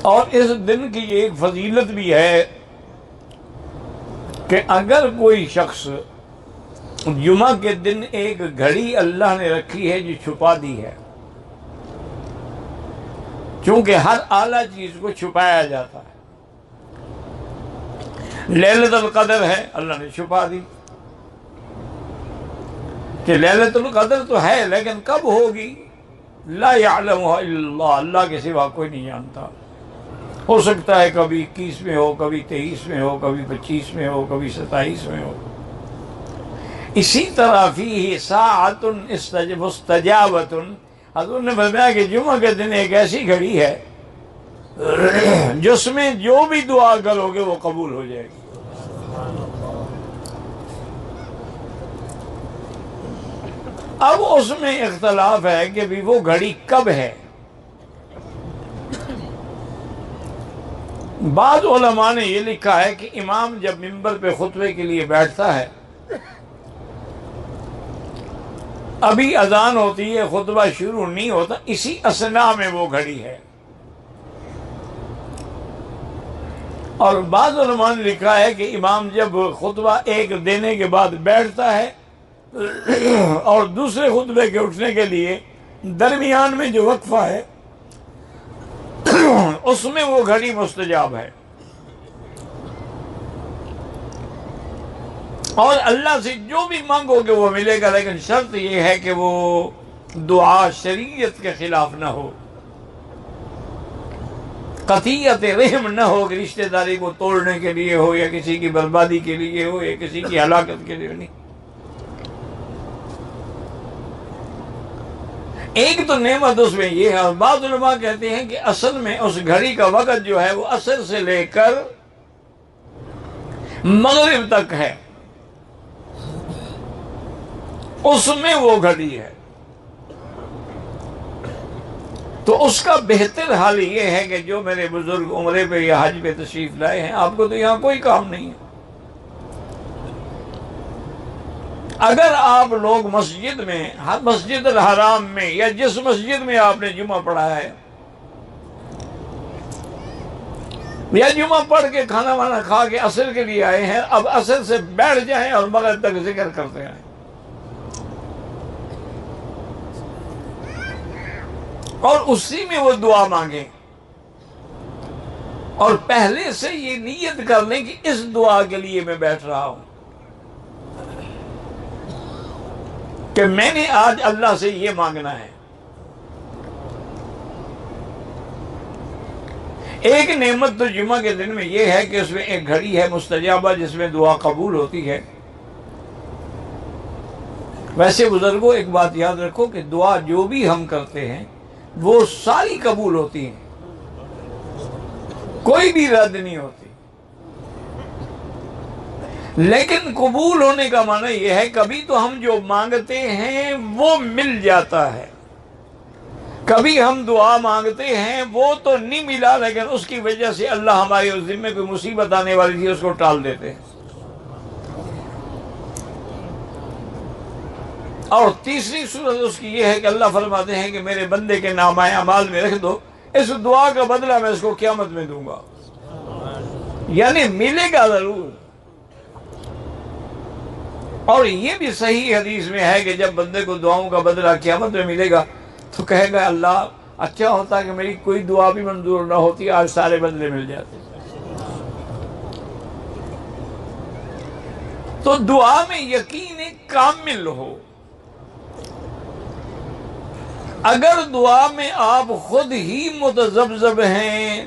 اور اس دن کی ایک فضیلت بھی ہے کہ اگر کوئی شخص جمعہ کے دن ایک گھڑی اللہ نے رکھی ہے جو چھپا دی ہے، چونکہ ہر اعلیٰ چیز کو چھپایا جاتا ہے، لیلۃ القدر ہے اللہ نے چھپا دی کہ لیلۃ القدر تو ہے لیکن کب ہوگی، لا یعلمها الا اللہ، اللہ کے سوا کوئی نہیں جانتا۔ ہو سکتا ہے کبھی 21 میں ہو، کبھی 23 میں ہو، کبھی 25 میں ہو، کبھی 27 میں ہو۔ اسی طرح فیہ ساعۃ مستجابۃ، حضور نے فرمایا کہ جمعہ کے دن ایک ایسی گھڑی ہے جس میں جو بھی دعا کرو گے وہ قبول ہو جائے گی۔ اب اس میں اختلاف ہے کہ بھی وہ گھڑی کب ہے۔ بعض علماء نے یہ لکھا ہے کہ امام جب منبر پہ خطبے کے لیے بیٹھتا ہے، ابھی اذان ہوتی ہے، خطبہ شروع نہیں ہوتا، اسی اثناء میں وہ گھڑی ہے۔ اور بعض علماء نے لکھا ہے کہ امام جب خطبہ ایک دینے کے بعد بیٹھتا ہے اور دوسرے خطبے کے اٹھنے کے لیے درمیان میں جو وقفہ ہے اس میں وہ گھڑی مستجاب ہے، اور اللہ سے جو بھی مانگو گے وہ ملے گا، لیکن شرط یہ ہے کہ وہ دعا شریعت کے خلاف نہ ہو، قطیعت رحم نہ ہو کہ رشتہ داری کو توڑنے کے لیے ہو، یا کسی کی بربادی کے لیے ہو، یا کسی کی ہلاکت کے لیے نہیں۔ ایک تو نعمت اس میں یہ ہے، اور بعض علماء کہتے ہیں کہ اصل میں اس گھڑی کا وقت جو ہے وہ عصر سے لے کر مغرب تک ہے، اس میں وہ گھڑی ہے۔ تو اس کا بہتر حال یہ ہے کہ جو میرے بزرگ عمرے پہ یا حج پہ تشریف لائے ہیں، آپ کو تو یہاں کوئی کام نہیں ہے، اگر آپ لوگ مسجد میں، مسجد الحرام میں، یا جس مسجد میں آپ نے جمعہ پڑھا ہے، یا جمعہ پڑھ کے کھانا وانا کھا کے عصر کے لیے آئے ہیں، اب عصر سے بیٹھ جائیں اور مغرب تک ذکر کرتے آئیں، اور اسی میں وہ دعا مانگیں، اور پہلے سے یہ نیت کر لیں کہ اس دعا کے لیے میں بیٹھ رہا ہوں، کہ میں نے آج اللہ سے یہ مانگنا ہے۔ ایک نعمت تو جمعہ کے دن میں یہ ہے کہ اس میں ایک گھڑی ہے مستجابہ جس میں دعا قبول ہوتی ہے۔ ویسے بزرگوں ایک بات یاد رکھو کہ دعا جو بھی ہم کرتے ہیں وہ ساری قبول ہوتی ہیں، کوئی بھی رد نہیں ہوتی، لیکن قبول ہونے کا معنی یہ ہے کبھی تو ہم جو مانگتے ہیں وہ مل جاتا ہے، کبھی ہم دعا مانگتے ہیں وہ تو نہیں ملا، لیکن اس کی وجہ سے اللہ ہمارے اس ذمے کوئی مصیبت آنے والی تھی اس کو ٹال دیتے ہیں۔ اور تیسری صورت اس کی یہ ہے کہ اللہ فرماتے ہیں کہ میرے بندے کے نامہ اعمال میں رکھ دو، اس دعا کا بدلہ میں اس کو قیامت میں دوں گا، یعنی ملے گا ضرور۔ اور یہ بھی صحیح حدیث میں ہے کہ جب بندے کو دعاؤں کا بدلہ قیامت میں ملے گا تو کہے گا اللہ اچھا ہوتا کہ میری کوئی دعا بھی منظور نہ ہوتی، آج سارے بدلے مل جاتے۔ تو دعا میں یقین کامل ہو۔ اگر دعا میں آپ خود ہی متذبذب ہیں،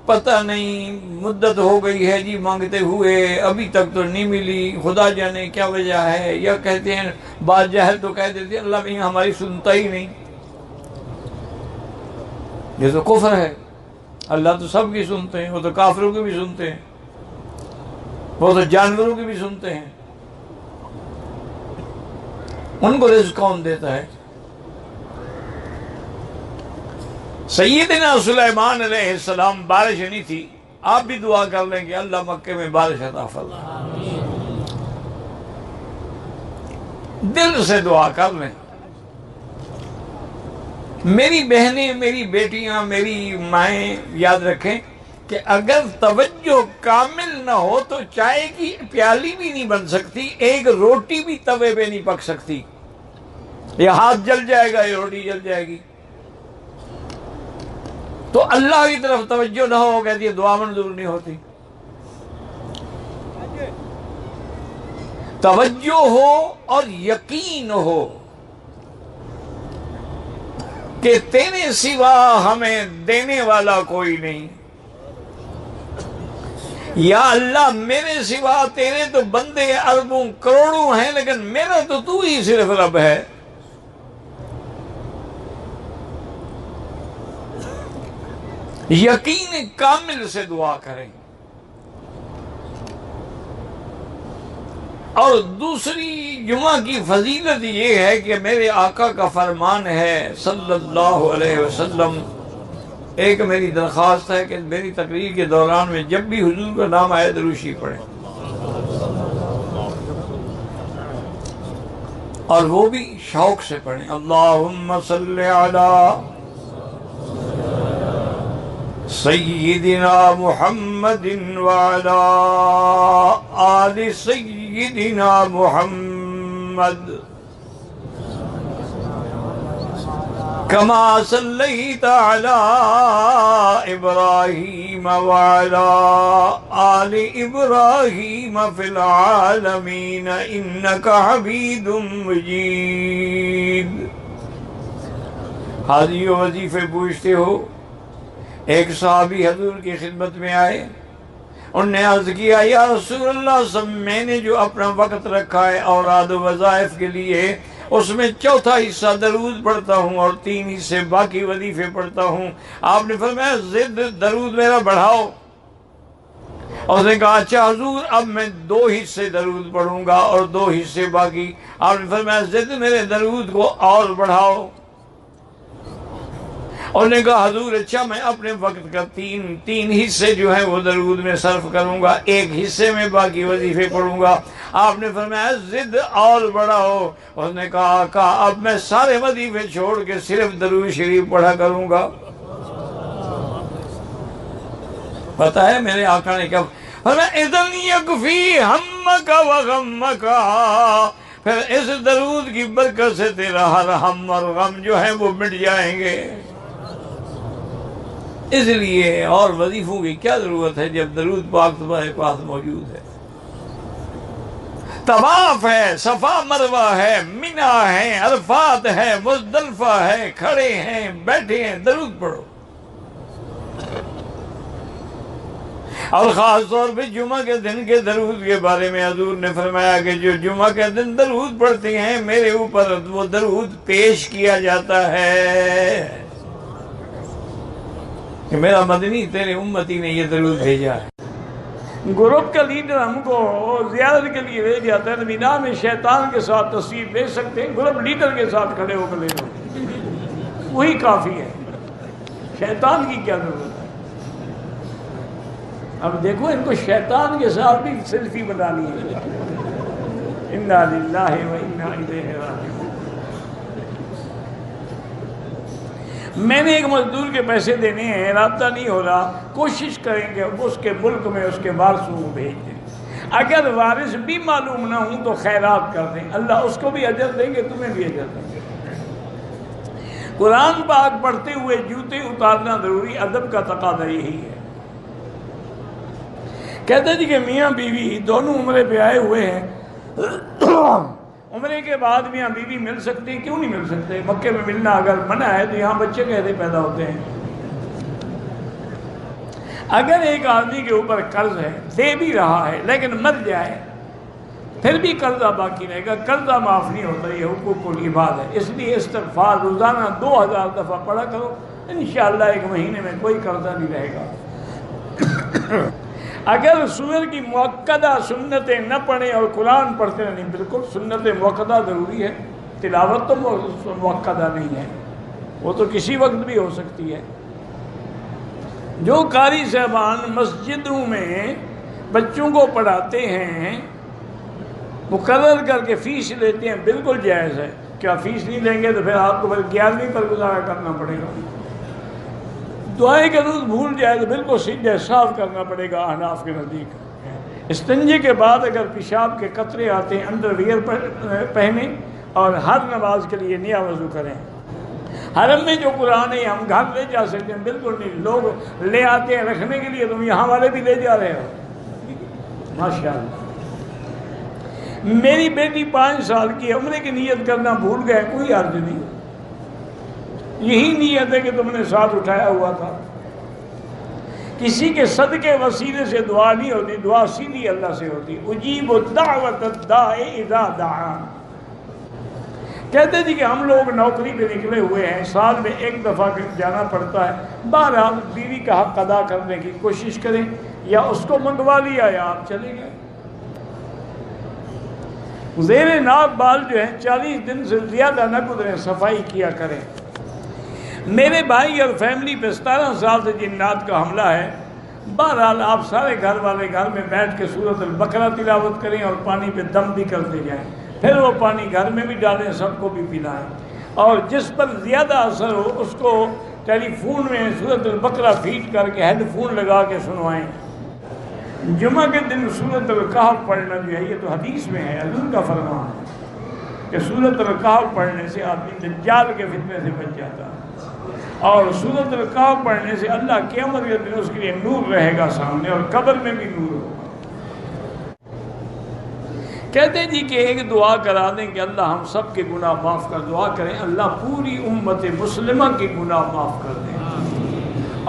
پتہ نہیں مدت ہو گئی ہے جی مانگتے ہوئے ابھی تک تو نہیں ملی، خدا جانے کیا وجہ ہے، یا کہتے ہیں بعض جاہل تو کہہ دیتے ہیں اللہ بھی ہماری سنتا ہی نہیں، یہ تو کفر ہے، اللہ تو سب کی سنتے ہیں، وہ تو کافروں کی بھی سنتے ہیں، وہ تو جانوروں کی بھی سنتے ہیں، ان کو رزق کون دیتا ہے؟ سیدنا سلیمان علیہ السلام بارش نہیں تھی، آپ بھی دعا کر لیں کہ اللہ مکے میں بارش عطا فرما، دل سے دعا کر لیں۔ میری بہنیں، میری بیٹیاں، میری مائیں یاد رکھیں کہ اگر توجہ کامل نہ ہو تو چائے کی پیالی بھی نہیں بن سکتی، ایک روٹی بھی توے پہ نہیں پک سکتی، یہ ہاتھ جل جائے گا، یہ روٹی جل جائے گی۔ تو اللہ کی طرف توجہ نہ ہو، کہتی ہے دعا منظور نہیں ہوتی۔ توجہ ہو اور یقین ہو کہ تیرے سوا ہمیں دینے والا کوئی نہیں، یا اللہ میرے سوا تیرے تو بندے اربوں کروڑوں ہیں لیکن میرا تو ہی صرف رب ہے۔ یقین کامل سے دعا کریں۔ اور دوسری جمعہ کی فضیلت یہ ہے کہ میرے آقا کا فرمان ہے صلی اللہ علیہ وسلم، ایک میری درخواست ہے کہ میری تقریر کے دوران میں جب بھی حضور کا نام آئے دروشی پڑھیں، اور وہ بھی شوق سے پڑھیں۔ اللہم صلی علی سیدنا محمد وعلی آل سیدنا محمد کما صلیت علی ابراہیم وعلی آل ابراہیم فی العالمین انک حمید مجید۔ حاضری و وظیفے پوچھتے ہو؟ ایک صحابی حضور کی خدمت میں آئے، انہوں نے عرض کیا یا رسول اللہ سب میں نے جو اپنا وقت رکھا ہے اوراد و وظائف کے لیے، اس میں چوتھا حصہ درود پڑھتا ہوں اور 3 حصے باقی وظیفے پڑھتا ہوں۔ آپ نے فرمایا ضد درود میرا بڑھاؤ۔ اور اس نے کہا اچھا حضور اب میں 2 حصے درود پڑھوں گا اور 2 حصے باقی۔ آپ نے فرمایا ضد میرے درود کو اور بڑھاؤ۔ اور نے کہا حضور اچھا میں اپنے وقت کا 3 حصے جو ہیں وہ درود میں صرف کروں گا، 1 حصے میں باقی وظیفے پڑھوں گا۔ آپ نے فرمایا ضد اور بڑھاؤ۔ اس نے کہا آقا اب میں سارے وظیفے چھوڑ کے صرف درود شریف پڑھا کروں گا۔ پتہ ہے میرے آقا نے کیا فرمایا اذن یکفی ہمک و غمک، پھر اس درود کی برکت سے تیرا ہر ہم اور غم جو ہے وہ مٹ جائیں گے۔ اس لیے اور وظیفوں کی کیا ضرورت ہے جب درود پاک تمہارے پاس موجود ہے۔ طواف ہے، صفا مروہ ہے، منی ہے، عرفات ہے، مزدلفہ ہے، کھڑے ہیں بیٹھے ہیں، درود پڑھو۔ اور خاص طور پہ جمعہ کے دن کے درود کے بارے میں حضور نے فرمایا کہ جو جمعہ کے دن درود پڑھتے ہیں میرے اوپر وہ درود پیش کیا جاتا ہے کہ میرا مدنی تیرے امتی نے یہ درود بھیجا ہے۔ گروپ کا لیڈر ہم کو زیارت کے لیے لے جاتا ہے، مینا میں شیطان کے ساتھ تصویر لے سکتے ہیں، گروپ لیڈر کے ساتھ کھڑے ہو کر لے لو، وہی کافی ہے، شیطان کی کیا ضرورت ہے۔ اب دیکھو ان کو شیطان کے ساتھ بھی سیلفی بنانی ہے۔ انا للہ و انا الیہ راجعون۔ میں نے ایک مزدور کے پیسے دینے ہیں، رابطہ نہیں ہو رہا، کوشش کریں کہ اس کے ملک میں اس کے وارثوں کو بھیج دیں، اگر وارث بھی معلوم نہ ہوں تو خیرات کر دیں، اللہ اس کو بھی اجر دیں گے، تمہیں بھی اجر دیں گے۔ قرآن پاک پڑھتے ہوئے جوتے اتارنا ضروری، ادب کا تقاضا یہی ہے۔ کہتے جی کہ میاں بیوی دونوں عمرے پہ آئے ہوئے ہیں، عمرے کے بعد میاں بیوی مل سکتے ہیں، کیوں نہیں مل سکتے؟ مکے میں ملنا اگر منع ہے تو یہاں بچے کیسے پیدا ہوتے ہیں؟ اگر ایک آدمی کے اوپر قرض ہے، دے بھی رہا ہے لیکن مر جائے پھر بھی قرضہ باقی رہے گا، قرضہ معاف نہیں ہوتا، یہ حقوق العباد ہے۔ اس لیے استغفار روزانہ 2000 دفعہ پڑھا کرو، انشاءاللہ 1 مہینے میں کوئی قرضہ نہیں رہے گا۔ اگر سور کی موقدہ سنتیں نہ پڑھیں اور قرآن پڑھتے نہیں، بالکل سنت موقدہ ضروری ہے، تلاوت تو موقدہ نہیں ہے، وہ تو کسی وقت بھی ہو سکتی ہے۔ جو قاری صاحبان مسجدوں میں بچوں کو پڑھاتے ہیں، مقرر کر کے فیس لیتے ہیں، بالکل جائز ہے، کیا فیس نہیں لیں گے تو پھر آپ کو پھر 11ویں پر گزارا کرنا پڑے گا. دعائیں کا روز بھول جائے تو بالکل سیدھے صاف کرنا پڑے گا احناف کے نزدیک. استنجے کے بعد اگر پیشاب کے قطرے آتے ہیں انڈر ویئر پہنیں اور ہر نماز کے لیے نیا وضو کریں. حرم میں جو قرآن ہے ہم گھر لے جا سکتے ہیں؟ بالکل نہیں. لوگ لے آتے ہیں رکھنے کے لیے، تم یہاں والے بھی لے جا رہے ہو. ماشاءاللہ. میری بیٹی 5 سال کی عمرے کی نیت کرنا بھول گئے، کوئی حرج نہیں. یہی نیت ہے کہ تم نے ساتھ اٹھایا ہوا تھا. کسی کے صدقے وسیلے سے دعا نہیں ہوتی، دعا سیدھی اللہ سے ہوتی. اجیب دعوت الداع اذا دعان. کہتے جی کہ ہم لوگ نوکری پہ نکلے ہوئے ہیں، سال میں 1 دفعہ جانا پڑتا ہے. بہرحال بیوی کا حق ادا کرنے کی کوشش کریں، یا اس کو منگوا لیا یا آپ چلے گئے. زیر ناک بال جو ہیں 40 دن سے زیادہ نہ گزریں، صفائی کیا کریں. میرے بھائی اور فیملی پہ 17 سال سے جنات کا حملہ ہے. بہرحال آپ سارے گھر والے گھر میں بیٹھ کے سورۃ البقرہ تلاوت کریں اور پانی پہ دم بھی کرتے جائیں. پھر وہ پانی گھر میں بھی ڈالیں، سب کو بھی پلائیں. اور جس پر زیادہ اثر ہو اس کو ٹیلی فون میں سورۃ البقرہ فیڈ کر کے ہیڈ فون لگا کے سنوائیں. جمعہ کے دن سورۃ الکہف پڑھنا جو ہے یہ تو حدیث میں ہے، حضور کا فرمان ہے کہ سورۃ الکہف پڑھنے سے آدمی دجال کے فتنے سے بچ جاتا ہے. اور سورۃ الکہف پڑھنے سے اللہ قیامت کے دن اس کے لیے نور رہے گا سامنے، اور قبر میں بھی نور ہوگا. کہتے جی کہ ایک دعا کرا دیں کہ اللہ ہم سب کے گناہ معاف کر. دعا کریں اللہ پوری امت مسلمہ کے گناہ معاف کر دیں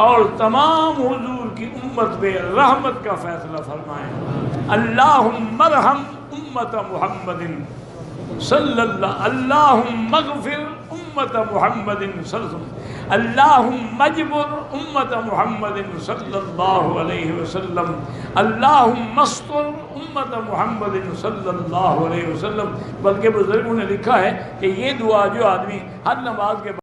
اور تمام حضور کی امت پہ رحمت کا فیصلہ فرمائیں. اللہم ارحم امت محمد صلی اللہ، اللہم اغفر امت محمد صلی اللہ علیہ وسلم، اللہم اجبر امت محمد صلی اللہ علیہ وسلم، اللہم استر امت محمد صلی اللہ علیہ وسلم. بلکہ بزرگوں نے لکھا ہے کہ یہ دعا جو آدمی ہر نماز کے